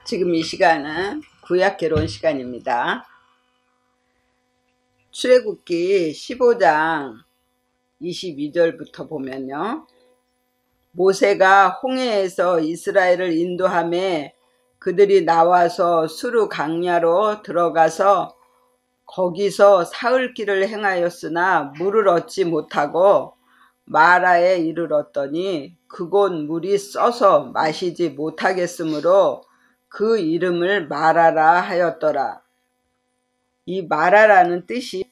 지금 이 시간은 구약 개론 시간입니다. 출애굽기 15장 22절부터 보면요. 모세가 홍해에서 이스라엘을 인도하며 그들이 나와서 수르 강야로 들어가서 거기서 사흘 길을 행하였으나 물을 얻지 못하고 마라에 이르렀더니 그곳 물이 써서 마시지 못하겠으므로 그 이름을 마라라 하였더라. 이 마라라는 뜻이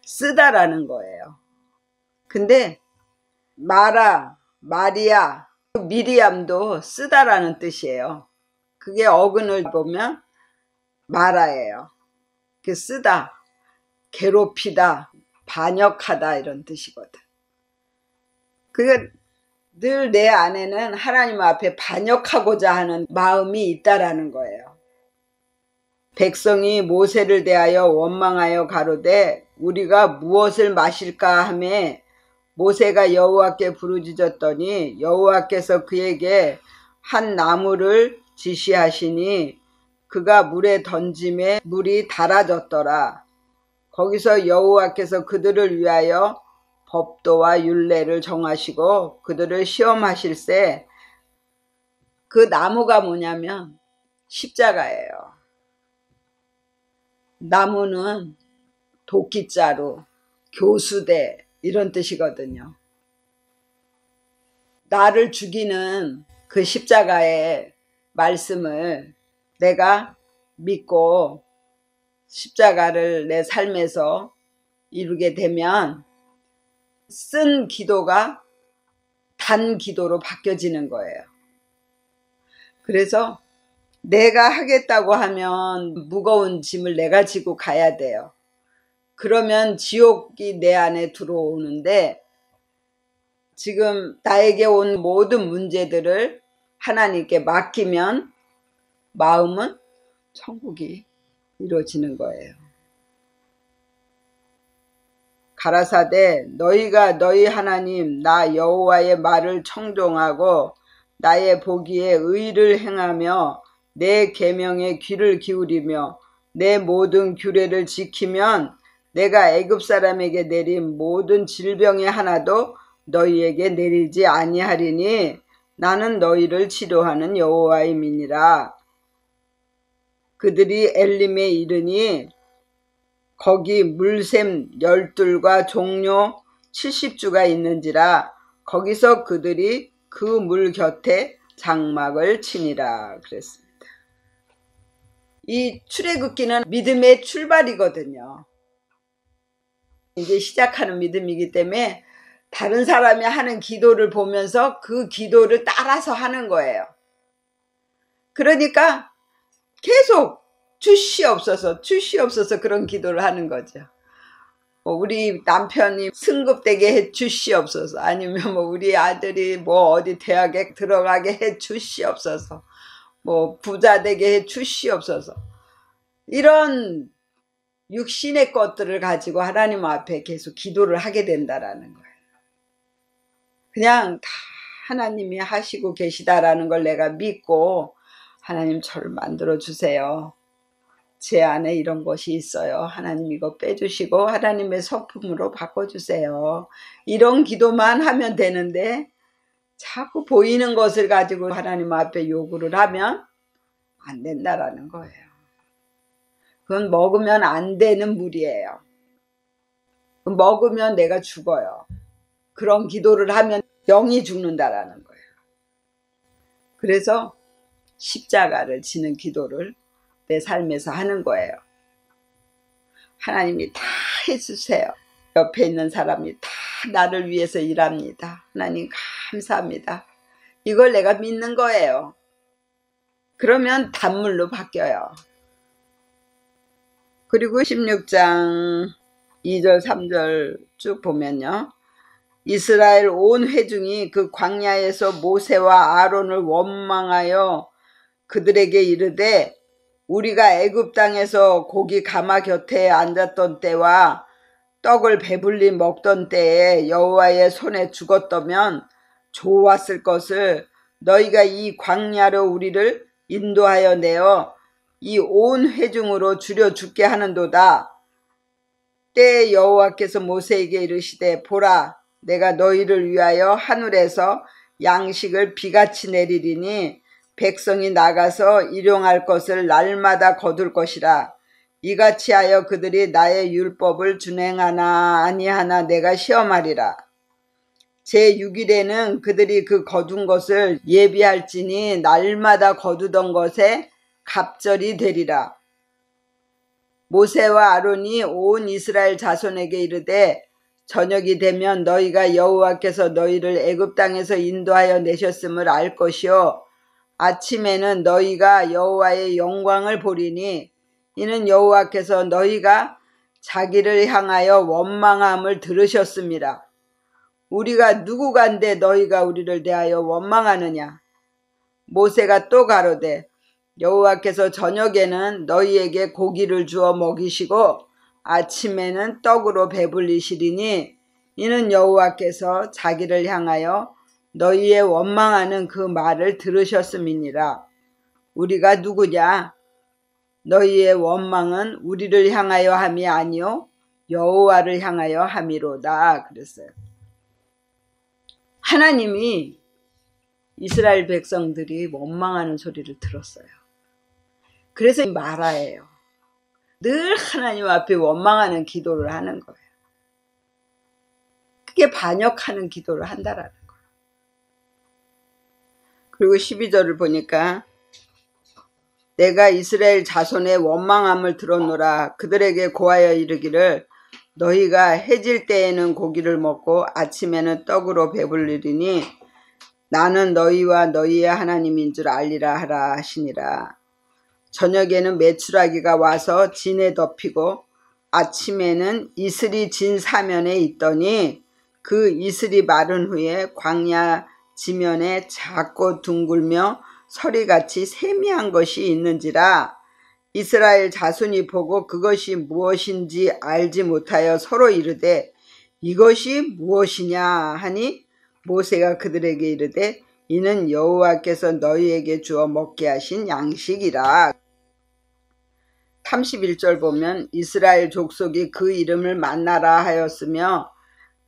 쓰다라는 거예요. 근데 마라, 마리아, 미리암도 쓰다라는 뜻이에요. 그게 어근을 보면 마라예요. 그 쓰다, 괴롭히다, 반역하다 이런 뜻이거든. 그게 늘 내 안에는 하나님 앞에 반역하고자 하는 마음이 있다라는 거예요. 백성이 모세를 대하여 원망하여 가로되 우리가 무엇을 마실까 하며 모세가 여호와께 부르짖었더니 여호와께서 그에게 한 나무를 지시하시니 그가 물에 던짐에 물이 달아졌더라. 거기서 여호와께서 그들을 위하여 법도와 율례를 정하시고 그들을 시험하실세. 그 나무가 뭐냐면 십자가예요. 나무는 도끼자루, 교수대 이런 뜻이거든요. 나를 죽이는 그 십자가의 말씀을 내가 믿고 십자가를 내 삶에서 이루게 되면 쓴 기도가 단 기도로 바뀌어지는 거예요. 그래서 내가 하겠다고 하면 무거운 짐을 내가 지고 가야 돼요. 그러면 지옥이 내 안에 들어오는데 지금 나에게 온 모든 문제들을 하나님께 맡기면 마음은 천국이 이루어지는 거예요. 가라사대 너희가 너희 하나님 나 여호와의 말을 청종하고 나의 보기에 의를 행하며 내 계명에 귀를 기울이며 내 모든 규례를 지키면 내가 애굽 사람에게 내린 모든 질병의 하나도 너희에게 내리지 아니하리니 나는 너희를 치료하는 여호와임이니라. 그들이 엘림에 이르니 거기 물샘 12과 종료 70주가 있는지라 거기서 그들이 그 물 곁에 장막을 치니라 그랬습니다. 이 출애굽기는 믿음의 출발이거든요. 이제 시작하는 믿음이기 때문에 다른 사람이 하는 기도를 보면서 그 기도를 따라서 하는 거예요. 그러니까 계속 주시옵소서 그런 기도를 하는 거죠. 우리 남편이 승급되게 해 주시옵소서, 아니면 우리 아들이 어디 대학에 들어가게 해 주시옵소서, 부자 되게 해 주시옵소서. 이런 육신의 것들을 가지고 하나님 앞에 계속 기도를 하게 된다라는 거예요. 그냥 다 하나님이 하시고 계시다라는 걸 내가 믿고 하나님 저를 만들어 주세요. 제 안에 이런 것이 있어요. 하나님 이거 빼주시고 하나님의 성품으로 바꿔주세요. 이런 기도만 하면 되는데 자꾸 보이는 것을 가지고 하나님 앞에 요구를 하면 안 된다라는 거예요. 그건 먹으면 안 되는 물이에요. 먹으면 내가 죽어요. 그런 기도를 하면 영이 죽는다라는 거예요. 그래서 십자가를 지는 기도를 내 삶에서 하는 거예요. 하나님이 다 해주세요. 옆에 있는 사람이 다 나를 위해서 일합니다. 하나님 감사합니다. 이걸 내가 믿는 거예요. 그러면 단물로 바뀌어요. 그리고 16장 2절 3절 쭉 보면요. 이스라엘 온 회중이 그 광야에서 모세와 아론을 원망하여 그들에게 이르되 우리가 애굽 땅에서 고기 가마 곁에 앉았던 때와 떡을 배불리 먹던 때에 여호와의 손에 죽었다면 좋았을 것을 너희가 이 광야로 우리를 인도하여 내어 이 온 회중으로 줄여 죽게 하는도다. 때에 여호와께서 모세에게 이르시되 보라 내가 너희를 위하여 하늘에서 양식을 비같이 내리리니 백성이 나가서 일용할 것을 날마다 거둘 것이라. 이같이 하여 그들이 나의 율법을 준행하나 아니하나 내가 시험하리라. 제6일에는 그들이 그 거둔 것을 예비할지니 날마다 거두던 것에 갑절이 되리라. 모세와 아론이 온 이스라엘 자손에게 이르되 저녁이 되면 너희가 여호와께서 너희를 애굽 땅에서 인도하여 내셨음을 알 것이요 아침에는 너희가 여호와의 영광을 보리니 이는 여호와께서 너희가 자기를 향하여 원망함을 들으셨습니다. 우리가 누구간데 너희가 우리를 대하여 원망하느냐. 모세가 또 가로되 여호와께서 저녁에는 너희에게 고기를 주어 먹이시고 아침에는 떡으로 배불리시리니 이는 여호와께서 자기를 향하여 너희의 원망하는 그 말을 들으셨음이니라. 우리가 누구냐? 너희의 원망은 우리를 향하여 함이 아니요 여호와를 향하여 함이로다. 그랬어요. 하나님이 이스라엘 백성들이 원망하는 소리를 들었어요. 그래서 마라예요. 늘 하나님 앞에 원망하는 기도를 하는 거예요. 그게 반역하는 기도를 한다라는 거예요. 그리고 12절을 보니까 내가 이스라엘 자손의 원망함을 들었노라. 그들에게 고하여 이르기를 너희가 해질 때에는 고기를 먹고 아침에는 떡으로 배불리리니 나는 너희와 너희의 하나님인 줄 알리라 하라 하시니라. 저녁에는 메추라기가 와서 진에 덮이고 아침에는 이슬이 진 사면에 있더니 그 이슬이 마른 후에 광야 지면에 작고 둥글며 서리같이 세미한 것이 있는지라. 이스라엘 자손이 보고 그것이 무엇인지 알지 못하여 서로 이르되 이것이 무엇이냐 하니 모세가 그들에게 이르되 이는 여호와께서 너희에게 주어 먹게 하신 양식이라. 31절 보면 이스라엘 족속이 그 이름을 만나라 하였으며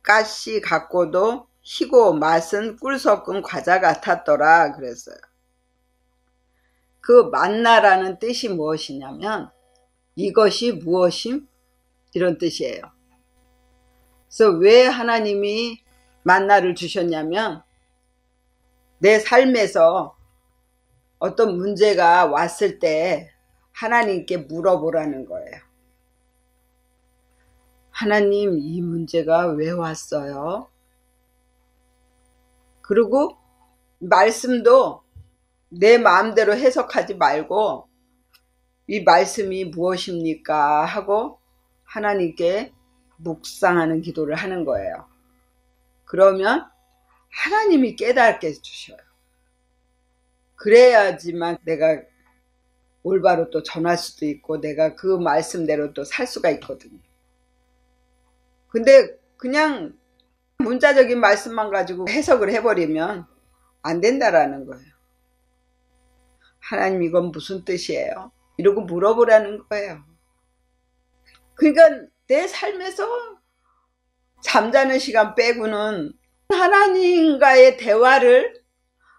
가시 같고도 희고 맛은 꿀 섞은 과자 같았더라 그랬어요. 그 만나라는 뜻이 무엇이냐면 이것이 무엇임? 이런 뜻이에요. 그래서 왜 하나님이 만나를 주셨냐면 내 삶에서 어떤 문제가 왔을 때 하나님께 물어보라는 거예요. 하나님, 이 문제가 왜 왔어요? 그리고 말씀도 내 마음대로 해석하지 말고 이 말씀이 무엇입니까? 하고 하나님께 묵상하는 기도를 하는 거예요. 그러면 하나님이 깨닫게 해주셔요. 그래야지만 내가 올바로 또 전할 수도 있고 내가 그 말씀대로 또 살 수가 있거든요. 근데 그냥 문자적인 말씀만 가지고 해석을 해버리면 안 된다라는 거예요. 하나님 이건 무슨 뜻이에요? 이러고 물어보라는 거예요. 그러니까 내 삶에서 잠자는 시간 빼고는 하나님과의 대화를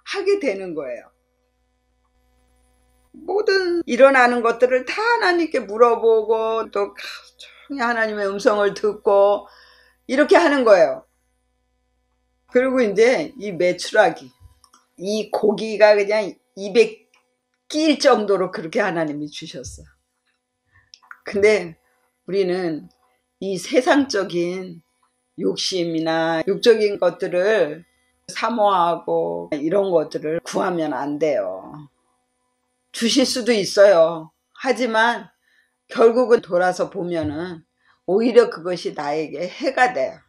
하게 되는 거예요. 모든 일어나는 것들을 다 하나님께 물어보고 또 조용히 하나님의 음성을 듣고 이렇게 하는 거예요. 그리고 이제 이 메추라기, 이 고기가 그냥 입에 낄 정도로 그렇게 하나님이 주셨어요. 근데 우리는 이 세상적인 욕심이나 육적인 것들을 사모하고 이런 것들을 구하면 안 돼요. 주실 수도 있어요. 하지만 결국은 돌아서 보면은 오히려 그것이 나에게 해가 돼요.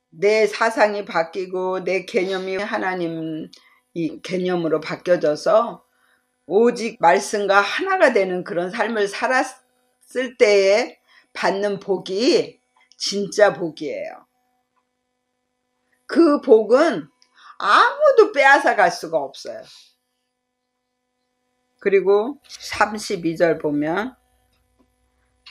내 사상이 바뀌고 내 개념이 하나님 이 개념으로 바뀌어져서 오직 말씀과 하나가 되는 그런 삶을 살았을 때에 받는 복이 진짜 복이에요. 그 복은 아무도 빼앗아 갈 수가 없어요. 그리고 32절 보면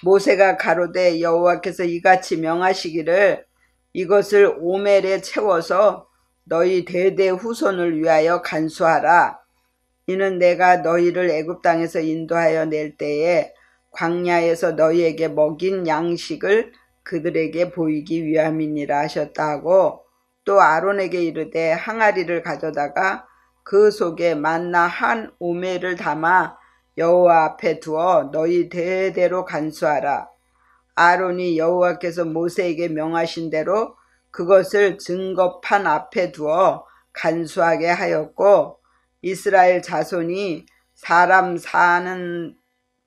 모세가 가로되 여호와께서 이같이 명하시기를 이것을 오멜에 채워서 너희 대대 후손을 위하여 간수하라. 이는 내가 너희를 애굽 땅에서 인도하여 낼 때에 광야에서 너희에게 먹인 양식을 그들에게 보이기 위함이니라 하셨다 하고, 또 아론에게 이르되 항아리를 가져다가 그 속에 만나 한 오멜을 담아 여호와 앞에 두어 너희 대대로 간수하라. 아론이 여호와께서 모세에게 명하신 대로 그것을 증거판 앞에 두어 간수하게 하였고, 이스라엘 자손이 사람 사는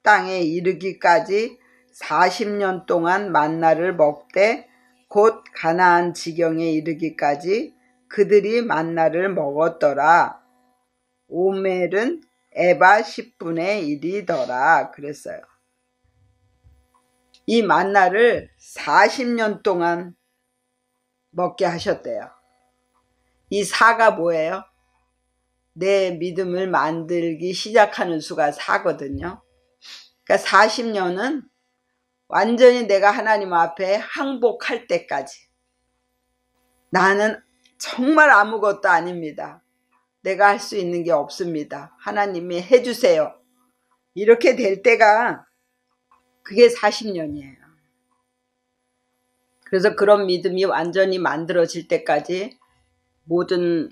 땅에 이르기까지 40년 동안 만나를 먹되 곧 가나안 지경에 이르기까지 그들이 만나를 먹었더라. 오멜은 에바 10분의 1이더라 그랬어요. 이 만나를 40년 동안 먹게 하셨대요. 이 사가 뭐예요? 내 믿음을 만들기 시작하는 수가 4거든요. 그러니까 40년은 완전히 내가 하나님 앞에 항복할 때까지. 나는 정말 아무것도 아닙니다. 내가 할 수 있는 게 없습니다. 하나님이 해주세요. 이렇게 될 때가 그게 40년이에요. 그래서 그런 믿음이 완전히 만들어질 때까지 모든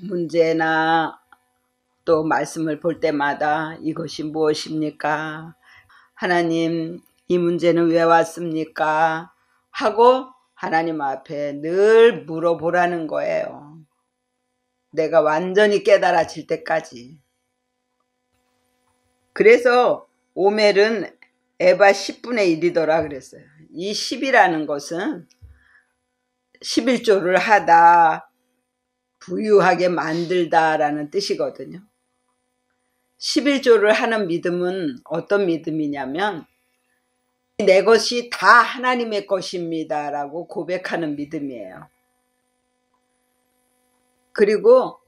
문제나 또 말씀을 볼 때마다 이것이 무엇입니까? 하나님, 이 문제는 왜 왔습니까? 하고 하나님 앞에 늘 물어보라는 거예요. 내가 완전히 깨달아질 때까지. 그래서 오멜은 에바 10분의 1이더라 그랬어요. 이 10이라는 것은 11조를 하다, 부유하게 만들다라는 뜻이거든요. 11조를 하는 믿음은 어떤 믿음이냐면 내 것이 다 하나님의 것입니다 라고 고백하는 믿음이에요. 그리고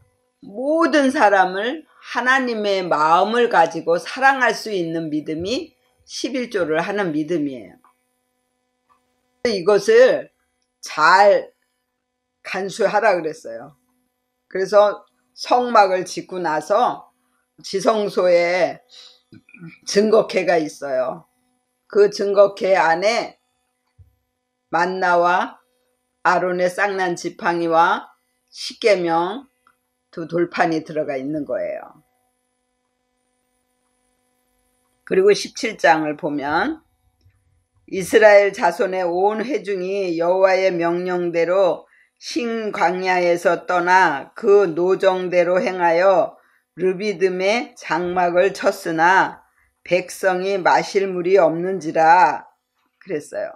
모든 사람을 하나님의 마음을 가지고 사랑할 수 있는 믿음이 11조를 하는 믿음이에요. 이것을 잘 간수하라 그랬어요. 그래서 성막을 짓고 나서 지성소에 증거궤가 있어요. 그 증거궤 안에 만나와 아론의 쌍난 지팡이와 십계명 두 돌판이 들어가 있는 거예요. 그리고 17장을 보면 이스라엘 자손의 온 회중이 여호와의 명령대로 신광야에서 떠나 그 노정대로 행하여 르비딤에 장막을 쳤으나 백성이 마실 물이 없는지라 그랬어요.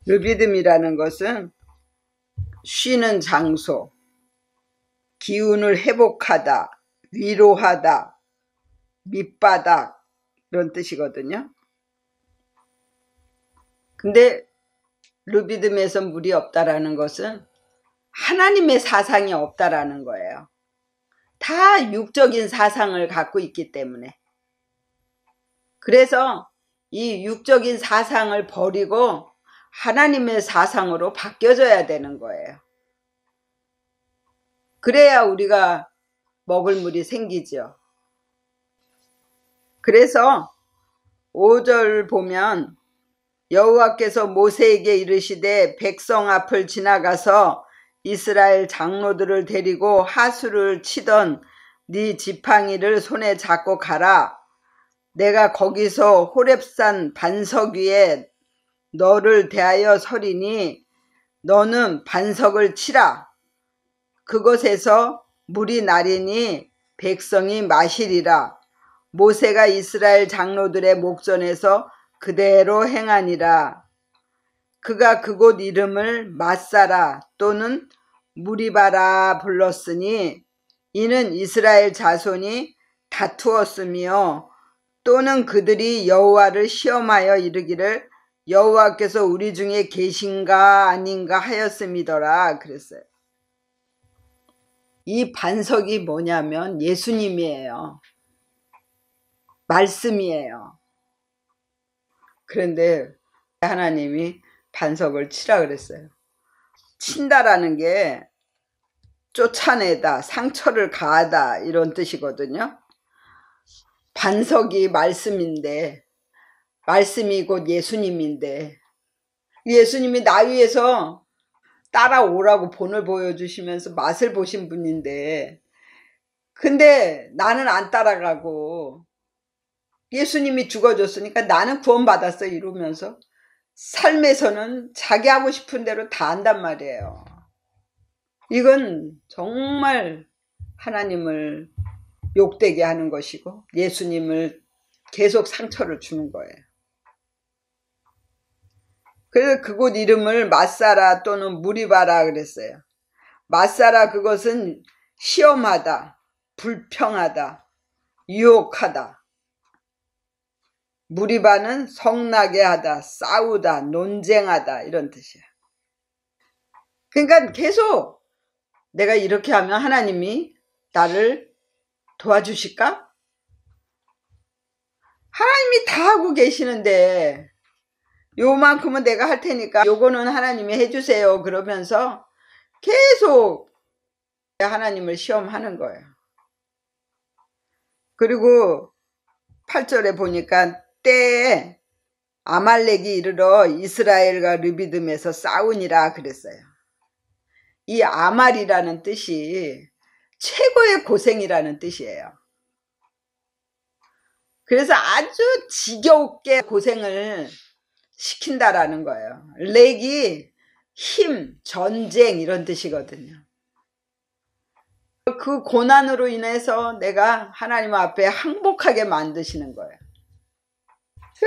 르비딤이라는 것은 쉬는 장소, 기운을 회복하다, 위로하다, 밑바닥 이런 뜻이거든요. 근데 르비딤에서 물이 없다라는 것은 하나님의 사상이 없다라는 거예요. 다 육적인 사상을 갖고 있기 때문에. 그래서 이 육적인 사상을 버리고 하나님의 사상으로 바뀌어져야 되는 거예요. 그래야 우리가 먹을 물이 생기죠. 그래서 5절 보면 여호와께서 모세에게 이르시되 백성 앞을 지나가서 이스라엘 장로들을 데리고 하수를 치던 네 지팡이를 손에 잡고 가라. 내가 거기서 호렙산 반석 위에 너를 대하여 서리니 너는 반석을 치라. 그곳에서 물이 나리니 백성이 마시리라. 모세가 이스라엘 장로들의 목전에서 그대로 행하니라. 그가 그곳 이름을 마사라 또는 무리바라 불렀으니 이는 이스라엘 자손이 다투었으며 또는 그들이 여호와를 시험하여 이르기를 여호와께서 우리 중에 계신가 아닌가 하였음이더라 그랬어요. 이 반석이 뭐냐면 예수님이에요. 말씀이에요. 그런데 하나님이 반석을 치라 그랬어요. 친다라는 게 쫓아내다, 상처를 가하다 이런 뜻이거든요. 반석이 말씀인데, 말씀이 곧 예수님인데, 예수님이 나 위해서 따라오라고 본을 보여주시면서 맛을 보신 분인데, 근데 나는 안 따라가고 예수님이 죽어줬으니까 나는 구원받았어 이러면서 삶에서는 자기 하고 싶은 대로 다 한단 말이에요. 이건 정말 하나님을 욕되게 하는 것이고 예수님을 계속 상처를 주는 거예요. 그래서 그곳 이름을 마사라 또는 무리바라 그랬어요. 마사라 그것은 시험하다, 불평하다, 유혹하다. 무리바는 성나게 하다, 싸우다, 논쟁하다 이런 뜻이야. 그러니까 계속 내가 이렇게 하면 하나님이 나를 도와주실까? 하나님이 다 하고 계시는데 요만큼은 내가 할 테니까 요거는 하나님이 해주세요 그러면서 계속 하나님을 시험하는 거예요. 그리고 8절에 보니까 때에 아말렉이 이르러 이스라엘과 르비딤에서 싸우니라 그랬어요. 이 아말이라는 뜻이 최고의 고생이라는 뜻이에요. 그래서 아주 지겹게 고생을 시킨다라는 거예요. 렉이 힘, 전쟁 이런 뜻이거든요. 그 고난으로 인해서 내가 하나님 앞에 항복하게 만드시는 거예요.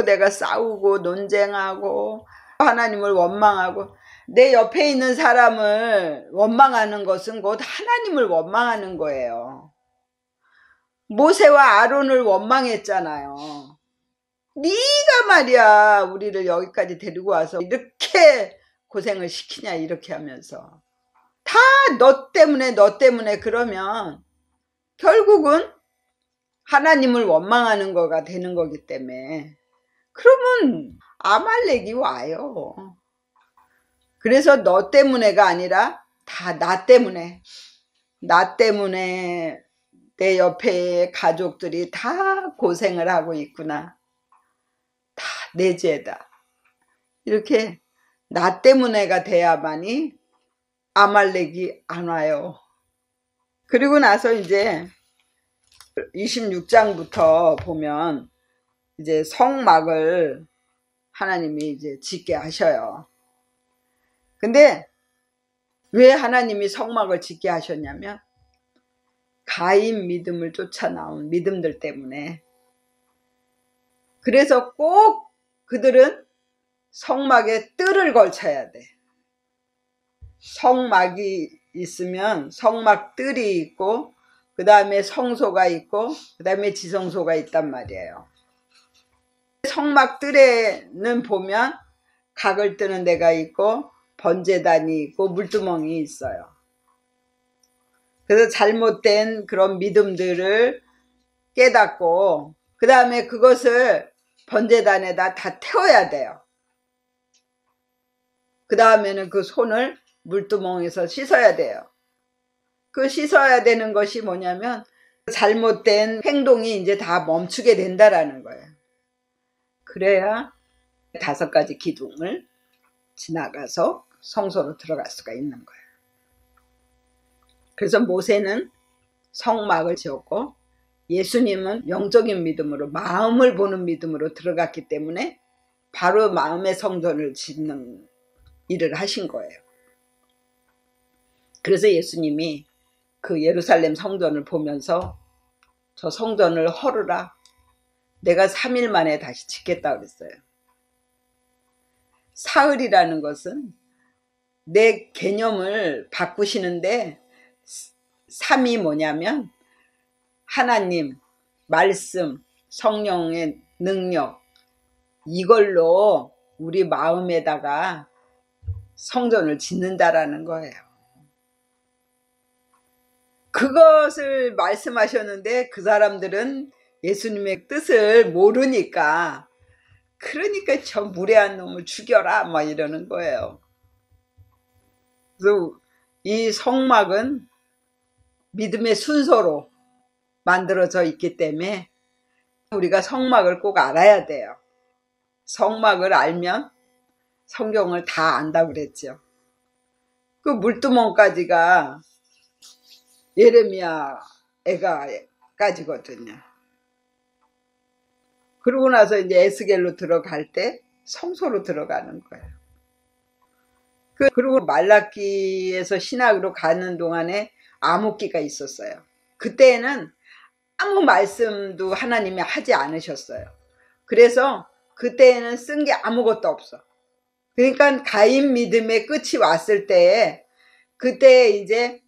내가 싸우고 논쟁하고 하나님을 원망하고 내 옆에 있는 사람을 원망하는 것은 곧 하나님을 원망하는 거예요. 모세와 아론을 원망했잖아요. 네가 말이야 우리를 여기까지 데리고 와서 이렇게 고생을 시키냐 이렇게 하면서 다 너 때문에 그러면 결국은 하나님을 원망하는 거가 되는 거기 때문에 그러면 아말렉이 와요. 그래서 너 때문에가 아니라 다 나 때문에 내 옆에 가족들이 다 고생을 하고 있구나. 다 내 죄다. 이렇게 나 때문에가 돼야만이 아말렉이 안 와요. 그리고 나서 이제 26장부터 보면 이제 성막을 하나님이 이제 짓게 하셔요. 근데 왜 하나님이 성막을 짓게 하셨냐면 가인 믿음을 쫓아 나온 믿음들 때문에. 그래서 꼭 그들은 성막에 뜰을 걸쳐야 돼. 성막이 있으면 성막 뜰이 있고 그 다음에 성소가 있고 그 다음에 지성소가 있단 말이에요. 성막 뜰에는 보면 각을 뜨는 데가 있고 번제단이 있고 물두멍이 있어요. 그래서 잘못된 그런 믿음들을 깨닫고 그 다음에 그것을 번제단에다 다 태워야 돼요. 그 다음에는 그 손을 물두멍에서 씻어야 돼요. 그 씻어야 되는 것이 뭐냐면 잘못된 행동이 이제 다 멈추게 된다라는 거예요. 그래야 5가지 기둥을 지나가서 성소로 들어갈 수가 있는 거예요. 그래서 모세는 성막을 지었고 예수님은 영적인 믿음으로 마음을 보는 믿음으로 들어갔기 때문에 바로 마음의 성전을 짓는 일을 하신 거예요. 그래서 예수님이 그 예루살렘 성전을 보면서 저 성전을 헐으라. 내가 3일 만에 다시 짓겠다 그랬어요. 사흘이라는 것은 내 개념을 바꾸시는데 3이 뭐냐면 하나님, 말씀, 성령의 능력 이걸로 우리 마음에다가 성전을 짓는다라는 거예요. 그것을 말씀하셨는데 그 사람들은 예수님의 뜻을 모르니까 그러니까 저 무례한 놈을 죽여라 막 이러는 거예요. 그래서 이 성막은 믿음의 순서로 만들어져 있기 때문에 우리가 성막을 꼭 알아야 돼요. 성막을 알면 성경을 다 안다고 그랬죠. 그 물두멍까지가 예레미야 애가까지거든요. 그러고 나서 이제 에스겔로 들어갈 때 성소로 들어가는 거예요. 그리고 말라기에서 신학으로 가는 동안에 암흑기가 있었어요. 그때는 아무 말씀도 하나님이 하지 않으셨어요. 그래서 그때는 쓴 게 아무것도 없어. 그러니까 가인 믿음의 끝이 왔을 때에 그때 이제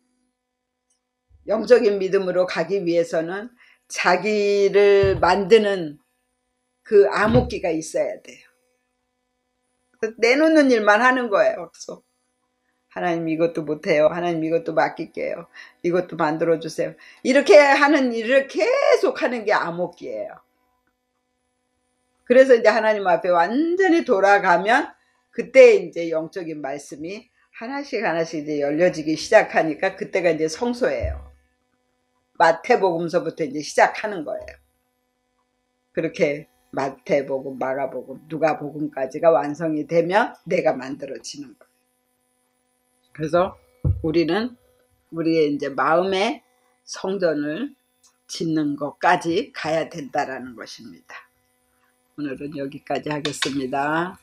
영적인 믿음으로 가기 위해서는 자기를 만드는 그 암흑기가 있어야 돼요. 내놓는 일만 하는 거예요. 그래서 하나님 이것도 못해요. 하나님 이것도 맡길게요. 이것도 만들어주세요. 이렇게 하는 일을 계속 하는 게 암흑기예요. 그래서 이제 하나님 앞에 완전히 돌아가면 그때 이제 영적인 말씀이 하나씩 하나씩 이제 열려지기 시작하니까 그때가 이제 성소예요. 마태복음서부터 이제 시작하는 거예요. 그렇게 마태복음, 마가복음, 누가복음까지가 완성이 되면 내가 만들어지는 거예요. 그래서 우리는 우리의 이제 마음의 성전을 짓는 것까지 가야 된다라는 것입니다. 오늘은 여기까지 하겠습니다.